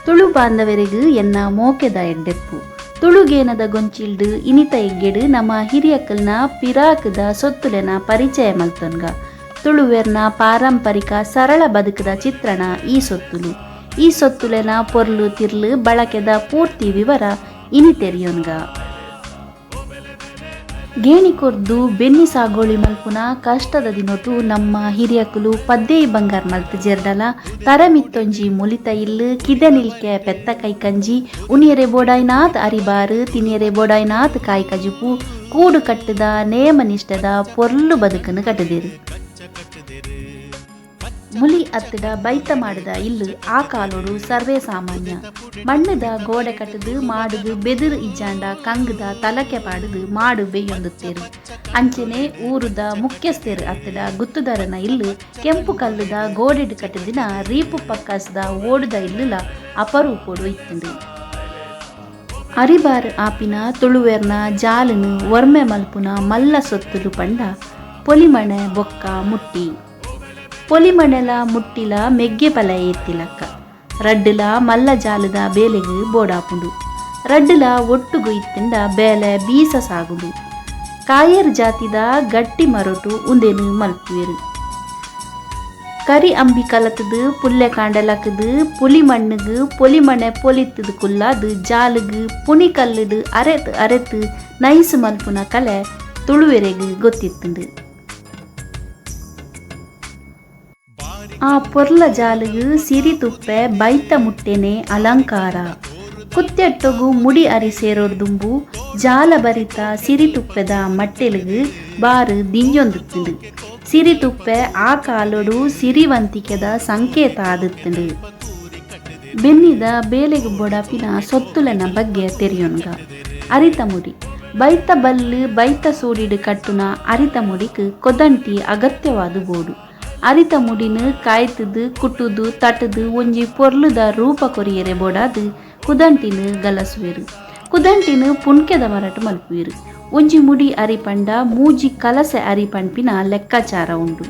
ತುಳು ಬಾಂಧವರಿಗೂ ಎನ್ನ ಮೋಕೆದ ಎಡ್ಡೆಪ್ಪು ತುಳುಗೇನದ ಗೊಂಚಿಲ್ಡು ಇನಿತ ಎಗ್ಗೆಡು ನಮ್ಮ ಹಿರಿಯಕ್ಕಲ್ನ ಪಿರಾಕದ ಸೊತ್ತುಲೆನ ಪರಿಚಯ ಮಲ್ತೊನ್ಗ ತುಳುವೆರ್ನ ಪಾರಂಪರಿಕ ಸರಳ ಬದುಕದ ಚಿತ್ರಣ ಈ ಸೊತ್ತುಲು ಈ ಸೊತ್ತುಲೆನ ಪೊರ್ಲು ತಿರ್ಲು ಬಳಕೆದ ಪೂರ್ತಿ ವಿವರ ಇನಿ ತೆರಿಯೋನ್ಗ ಗೇಣಿ ಕೊರ್ದು ಬೆನ್ನಿ ಸಾಗೋಳಿ ಮಲ್ಪುನ ಕಷ್ಟದ ದಿನೊಟು ನಮ್ಮ ಹಿರಿಯಕುಲು ಪದ್ದೇಯಿ ಬಂಗಾರ ಮಲ್ತು ಜೆರ್ಡಲ ತರಮಿತ್ತೊಂಜಿ ಮುಲಿತ ಇಲ್ಲು ಕಿದೆ ನಿಲ್ಕೆ ಪೆತ್ತ ಕೈ ಕಂಜಿ ಉನಿಯರೆ ಬೋಡಾಯ್ನಾತ್ ಅರಿಬಾರು ತಿನಿಯರೆ ಬೋಡಾಯ್ನಾತ್ ಕಾಯಿ ಕಜುಪು ಕೂಡು ಕಟ್ಟದ ನೇಮ ನಿಷ್ಠದ ಪೊರ್ಲು ಬದುಕನ್ನು ಕಟ್ಟದಿರು ಮುಲಿ ಅತ್ತಡ ಬೈತ ಮಾಡಿದ ಇಲ್ಲು ಆ ಕಾಲೋಡು ಸರ್ವೇ ಸಾಮಾನ್ಯ ಮಣ್ಣದ ಗೋಡೆ ಕಟ್ಟದು ಮಾಡುದು ಬೆದರು ಇಜ್ಜಾಂಡ ಕಂಗದ ತಲಕೆ ಪಾಡುದು ಮಾಡು ಬೇಯೊಂದುತ್ತೇರು ಅಂಚೆನೆ ಊರುದ ಮುಖ್ಯಸ್ಥರು ಅತ್ತಡ ಗುತ್ತುದಾರನ ಇಲ್ಲು ಕೆಂಪು ಕಲ್ಲುದ ಗೋಡೆಡು ಕಟ್ಟದಿನ ರೀಪು ಪಕ್ಕಸದ ಓಡುದ ಇಲ್ಲುಲ ಅಪರೂಪೋಡು ಇತ್ತುಂಡು ಅರಿಬಾರ್ ಆಪಿನ ತುಳುವೆರ್ನ ಜಾಲನು ಒರ್ಮೆ ಮಲ್ಪುನ ಮಲ್ಲ ಸೊತ್ತುಲು ಪಂಡ ಪೊಲಿಮಣೆ ಬೊಕ್ಕ ಮುಟ್ಟಿ ಪೊಲಿಮಣೆಲ ಮುಟ್ಟಿಲ ಮೆಗ್ಗೆ ಪಲ ಎತ್ತಿಲಕ್ಕ ರಡ್ಡುಲ ಮಲ್ಲ ಜಾಲದ ಬೇಲೆಗು ಬೋಡಾಪುಂಡು ರಡ್ಡುಲ ಒಟ್ಟುಗು ಇತ್ತಿಂದ ಬೇಲೆ ಬೀಸ ಸಾಗುಡು ಕಾಯರ್ ಜಾತಿದ ಗಟ್ಟಿ ಮರೊಟು ಉಂದೆನು ಮಲ್ಪುವೆರು ಕರಿ ಅಂಬಿ ಕಲತದು ಪುಲ್ಲೆ ಕಾಂಡಲಕದು ಪುಲಿ ಮಣ್ಣುಗು ಪೊಲಿಮಣೆ ಪೊಲಿತ್ತದು ಕುಲ್ಲಾದು ಜಾಲುಗು ಪುಣಿ ಕಲ್ಲುಡು ಅರೆತು ನೈಸು ಮಲ್ಪುನ ಕಲೆ ತುಳುವೆರೆಗು ಗೊತ್ತಿತ್ತುಂಡು ಆ ಪೊರ್ಲ ಜಾಲುಗು ಸಿರಿ ತುಪ್ಪೆ ಬೈತ ಮುಟ್ಟೆನೆ ಅಲಂಕಾರ ಕುತ್ತೆಟ್ಟೊಗು ಮುಡಿ ಅರಿ ಸೇರೋರ್ದುಂಬು ಜಾಲ ಬರಿತ ಸಿರಿ ತುಪ್ಪೆದ ಮಟ್ಟೆಲುಗು ಬಾರು ದಿಂಜೊಂದುತ್ತುಂಡು ಸಿರಿ ತುಪ್ಪೆ ಆ ಕಾಲೊಡು ಸಿರಿವಂತಿಕೆದ ಸಂಕೇತ ಆದುತ್ತುಂಡು ಬೆನ್ನಿದ ಬೇಲೆಗು ಬೊಡಪಿನ ಸೊತ್ತುಲೆನ ಬಗ್ಗೆ ತೆರೆಯೋನ್ಗ ಅರಿತ ಮುಡಿ ಬೈತ ಬಲ್ಲು ಬೈತ ಸೂಡಿಡು ಕಟ್ಟುನ ಅರಿತ ಮುಡಿಕ್ ಕೊದಂಟಿ ಅಗತ್ಯವಾದ ಬೋಡು ಅರಿತ ಮುಡಿನ ಕಾಯ್ತದು ಕುಟ್ಟುದು ತಟ್ಟದು ಒಂಜಿ ಪೊರ್ಲುದ ರೂಪ ಕೊರಿಯರೆ ಬೋಡಾದು ಕುದಂಟಿನ ಗಲಸುವೆರು ಕುದಂಟಿನ ಪುಣ್ಕೆದ ಮರಟು ಮಲ್ಪುವೆರು ಒಂಜಿ ಮುಡಿ ಅರಿಪಂಡ ಮೂಜಿ ಕಲಸೆ ಅರಿಪಂಪಿನ ಲೆಕ್ಕಾಚಾರ ಉಂಡು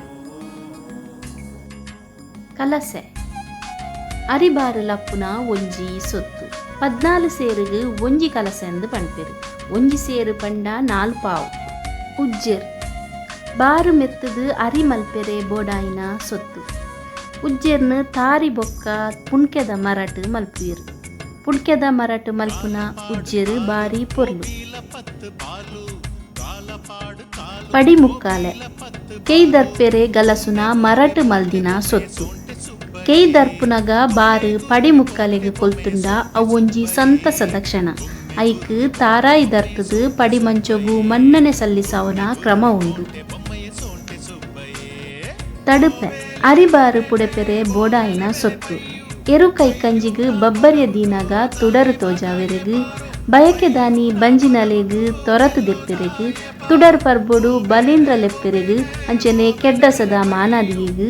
ಕಲಸೆ ಅರಿಬಾರು ಲಪ್ಪುನ ಒಂಜಿ ಸೊತ್ತು 14 ಸೇರುಗು ಒಂಜಿ ಕಲಸೆ ಎಂದು ಪಂಪೆರು ಒಂಜಿ ಸೇರು ಪಂಡ 4 ಪಾವು ಉಜ್ಜೆರ್ ಬಾರು ಮೆತ್ತದು ಅರಿ ಮಲ್ಪೆರೆ ಬೋಡಾಯಿನ ಸೊತ್ತು ಉಜ್ಜೆರ್ನ ತಾರಿ ಬೊಕ್ಕ ಪುಣ್ಕೆದ ಮರಟು ಮಲ್ಪುವೆರು ಪುಣ್ಕೆದ ಮರಟು ಮಲ್ಪುನ ಉಜ್ಜೆರು ಬಾರಿ ಪೊರ್ಲು ಪಡಿ ಮುಕ್ಕಾಲೆ ಕೆಯ್ದರ್ಪೆರೆ ಗಲಸುನ ಮರಟು ಮಲ್ದಿನ ಸೊತ್ತು ಕೆಯ್ದರ್ಪುನಗ ಬಾರು ಪಡಿ ಮುಕ್ಕಾಲೆಗೆ ಕೊಲ್ತುಂಡ ಅವೊಂಜಿ ಸಂತಸದ ಕ್ಷಣ ಐಕ್ ತಾರಾಯಿ ದರ್ತದು ಪಡಿ ಮಂಚೊಗು ಮನ್ನಣೆ ಸಲ್ಲಿಸವನ ಕ್ರಮ ಉಂಡು ತಡುಪೆ ಅರಿಬಾರು ಪುಡೆಪೆರೆ ಬೋಡಾಯಿನ ಸೊತ್ತು ಎರು ಕೈಕಂಜಿಗು ಬಬ್ಬರಿಯ ದೀನಾಗ ತುಡರು ತೋಜಾವೆರೆಗು ಬಯಕೆ ದಾನಿ ಬಂಜಿನಲೆಗು ತೊರತು ದೆಪ್ಪೆರೆಗು ತುಡರ್ ಪರ್ಬೋಡು ಬಲೀಂದ್ರ ಲೆಪ್ಪೆರೆಗು ಅಂಚನೆ ಕೆಡ್ಡಸದ ಮಾನಾದಿಗೆಗು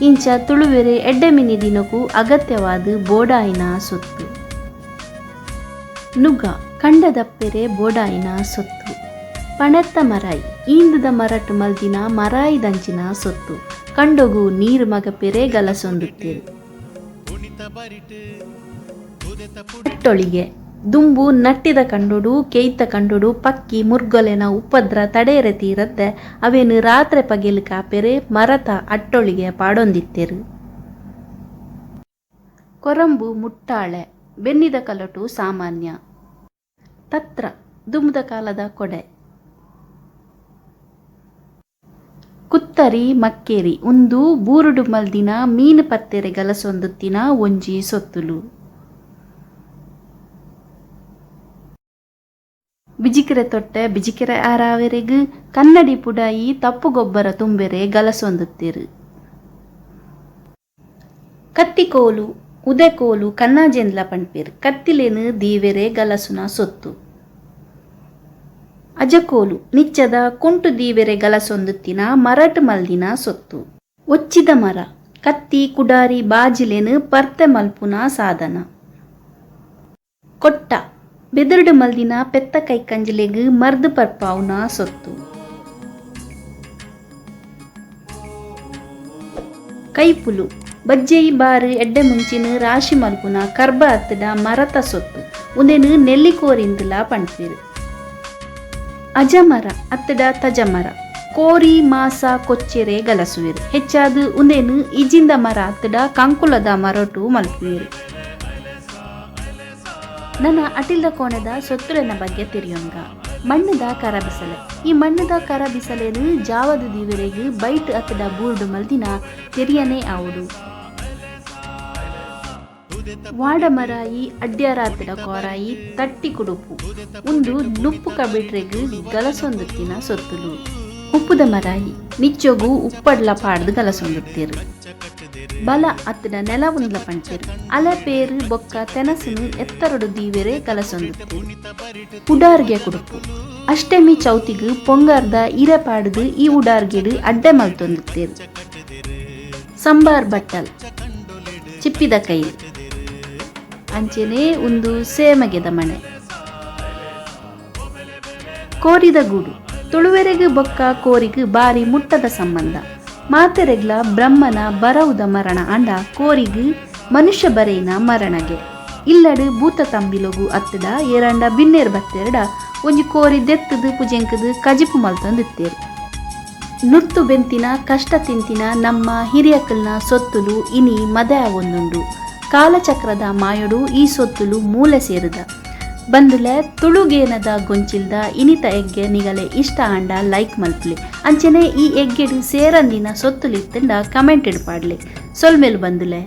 ಇಂಚ ತುಳುವೆರೆ ಎಡ್ಡೆಮಿನಿ ದಿನಕ್ಕೂ ಅಗತ್ಯವಾದ ಬೋಡಾಯಿನ ಸೊತ್ತು ನುಗ್ಗ ಕಂಡದಪ್ಪೆರೆ ಬೋಡಾಯಿನ ಸೊತ್ತು ಪಣೆತ್ತ ಮರಾಯಿ ಈಂದುದ ಮರಟು ಮಲ್ದಿನ ಮರಾಯಿ ದಂಚಿನ ಸೊತ್ತು ಕಂಡೊಗು ನೀರು ಮಗಪೆರೆ ಗಲಸೊಂದುತ್ತೇರು ಅಟ್ಟೊಳಿಗೆ ದುಂಬು ನಟ್ಟಿದ ಕಂಡೊಡು ಕೇಯ್ತ ಕಂಡೊಡು ಪಕ್ಕಿ ಮುರ್ಗೊಲೆನ ಉಪದ್ರ ತಡೆಯರೆ ತೀರತ್ತೆ ಅವೇನು ರಾತ್ರೆ ಪಗೆಲು ಕಾಪೆರೆ ಮರತ ಅಟ್ಟೊಳಿಗೆ ಪಾಡೊಂದಿತ್ತೇರು ಕೊರಂಬು ಮುಟ್ಟಾಳೆ ಬೆನ್ನಿದ ಕಲಟು ಸಾಮಾನ್ಯ ತತ್ರ ದುಂಬುದ ಕಾಲದ ಕೊಡೆ ಕುತ್ತರಿ ಮಕ್ಕೇರಿ ಒಂದು ಬೂರುಡು ಮಲ್ದಿನ ಮೀನು ಪತ್ತೆರೆ ಗಲಸೊಂದುತ್ತಿನ ಒಂಜಿ ಸೊತ್ತುಲು ಬಿಜಿಕೆರೆ ತೊಟ್ಟೆ ಬಿಜಿಕೆರೆ ಆರಾವೆರೆಗು ಕನ್ನಡಿ ಪುಡಾಯಿ ತಪ್ಪು ಗೊಬ್ಬರ ತುಂಬೆರೆ ಗಲಸೊಂದುತ್ತೇರು ಕತ್ತಿಕೋಲು ಉದೆಕೋಲು ಕನ್ನಾಜೆಂದ್ಲ ಪಂಪೇರು ಕತ್ತಿಲೇನು ದೀವೆರೆ ಗಲಸುನ ಸೊತ್ತು ಅಜಕೋಲು ನಿಚ್ಚದ ಕುಂಟು ದೀವೆರೆ ಗಲಸೊಂದುತ್ತಿನ ಮರಟು ಮಲ್ದಿನ ಸೊತ್ತು ಒಚ್ಚಿದ ಮರ ಕತ್ತಿ ಕುಡಾರಿ ಬಾಜಿಲೆನು ಪರ್ತೆ ಮಲ್ಪುನ ಸಾಧನ ಕೊಟ್ಟ ಬೆದರುಡು ಮಲ್ದಿನ ಪೆತ್ತ ಕೈಕಂಜಲೆಗು ಮರ್ದು ಪರ್ಪಾವುನ ಸೊತ್ತು ಕೈಪುಲು ಬಜ್ಜೆಯಿ ಬಾರು ಎಡ್ಡೆ ಮುಂಚಿನ ರಾಶಿ ಮಲ್ಪುನ ಕರ್ಬ ಹತ್ತದ ಮರತ ಸೊತ್ತು ಉಂದೆನು ನೆಲ್ಲಿಕೋರಿಂದಲ ಪಂಡ್ಪೇರು. ಅಜಮರ ಅತ್ತಡ ತಜಮರ ಕೋರಿ ಮಾಸ ಕೊಚ್ಚೆರೆ ಗಲಸುವೆರು. ಹೆಚ್ಚಾದು ಉಂದೆನು ಇಜಿಂದ ಮರ ಅತ್ತಡ ಕಂಕುಲದ ಮರಟು ಮಲ್ಪುವೆರು. ನನ್ನ ಅಟಿಲ್ದ ಕೋಣದ ಸೊತ್ತುಲಿನ ಬಗ್ಗೆ ತಿರಿಯೊಂಗ ಮಣ್ಣದ ಕರಬಿಸಲೆ. ಈ ಮಣ್ಣದ ಕರಬಿಸಲೇನು ಜಾವದ ದಿವರೆಗೆ ಬೈಟ್ ಅತ್ತಡ ಬೂರ್ಡು ಮಲ್ದಿನ ತೆರಿಯನೇ ಆವುಡು. ವಾಡಮರಾಯಿ ಅಡ್ಡ್ಯಾರಾತಡ ಕೋರಾಯಿ ತಟ್ಟಿ ಕುಡುಪು ಉಂದು ನುಪ್ಪು ಕಬಿಟ್ರೆಗ್ ಗಲಸೊಂದುತ್ತಿನ ಸೊತ್ತುಲು. ಉಪ್ಪುದ ಮರಾಯಿ ನಿಚ್ಚೊಗು ಉಪ್ಪಡ್ಲ ಪಾಡ್ದು ಗಲಸೊಂದುತ್ತೇರು. ಬಲ ಅತ್ತಡ ನೆಲವುಂದ್ಲ ಪಂಟೇರು. ಅಲೆ ಪೇರು ಬೊಕ್ಕ ತೆನಸಿನ ಎತ್ತರಡು ದೀವೆರೆ ಗಲಸೊಂದುತ್ತೇರು. ಉಡಾರ್ಗೆ ಕುಡುಪು ಅಷ್ಟಮಿ ಚೌತಿಗು ಪೊಂಗಾರ್ದ ಇರೆ ಪಾಡ್ದು ಈ ಉಡಾರ್ಗೆಡು ಅಡ್ಡೆ ಮಲ್ತೊಂದುತ್ತೇರು. ಸಂಬಾರ್ ಬಟ್ಟಲ್ ಚಿಪ್ಪಿದ ಕೈ ಅಂಚೆನೆ ಒಂದು ಸೇಮಗೆದ ಮನೆ. ಕೋರಿದ ಗೂಡು ತುಳುವೆರೆಗು ಬೊಕ್ಕ ಕೋರಿಗು ಬಾರಿ ಮುಟ್ಟದ ಸಂಬಂಧ. ಮಾತೆರೆಗ್ಲ ಬ್ರಹ್ಮನ ಬರವುದ ಮರಣ ಅಂಡ ಕೋರಿಗು ಮನುಷ್ಯ ಬರೆಯಿನ ಮರಣಗೆ. ಇಲ್ಲಡು ಭೂತ ತಂಬಿಲೊಗು ಅತ್ತಡ ಏರಂಡ ಬಿನ್ನೇರು ಬತ್ತೆರಡ ಒಂಜಿ ಕೋರಿ ದೆತ್ತದು ಪುಜೆಂಕದು ಕಜಿಪು ಮಲ್ತೊಂದಿತ್ತೇರು. ನುರ್ತು ಬೆಂತಿನ ಕಷ್ಟ ತಿಂತಿನ ನಮ್ಮ ಹಿರಿಯಕಲ್ನ ಸೊತ್ತುಲು ಇನಿ ಮದೆ ಆವೊಂದುಂಡು. ಕಾಲಚಕ್ರದ ಮಾಯೊಡು ಈ ಸೊತ್ತುಲು ಮೂಲೆ ಸೇರಿದ ಬಂದುಲೆ ತುಳುಗೇನದ ಗೊಂಚಿಲ್ದ ಇನಿತ ಎಗ್ಗೆ ನಿಗಲೆ ಇಷ್ಟ ಆಂಡ ಲೈಕ್ ಮಲ್ಪಲೆ. ಅಂಚನೆ ಈ ಎಗ್ಗೆಡು ಸೇರಂದಿನ ಸೊತ್ತುಲಿತ್ತಂಡ ಕಮೆಂಟ್ ಇಡ್ಪಾಡ್ಲೆ. ಸೊಲ್ಮೇಲು ಬಂದುಲೆ.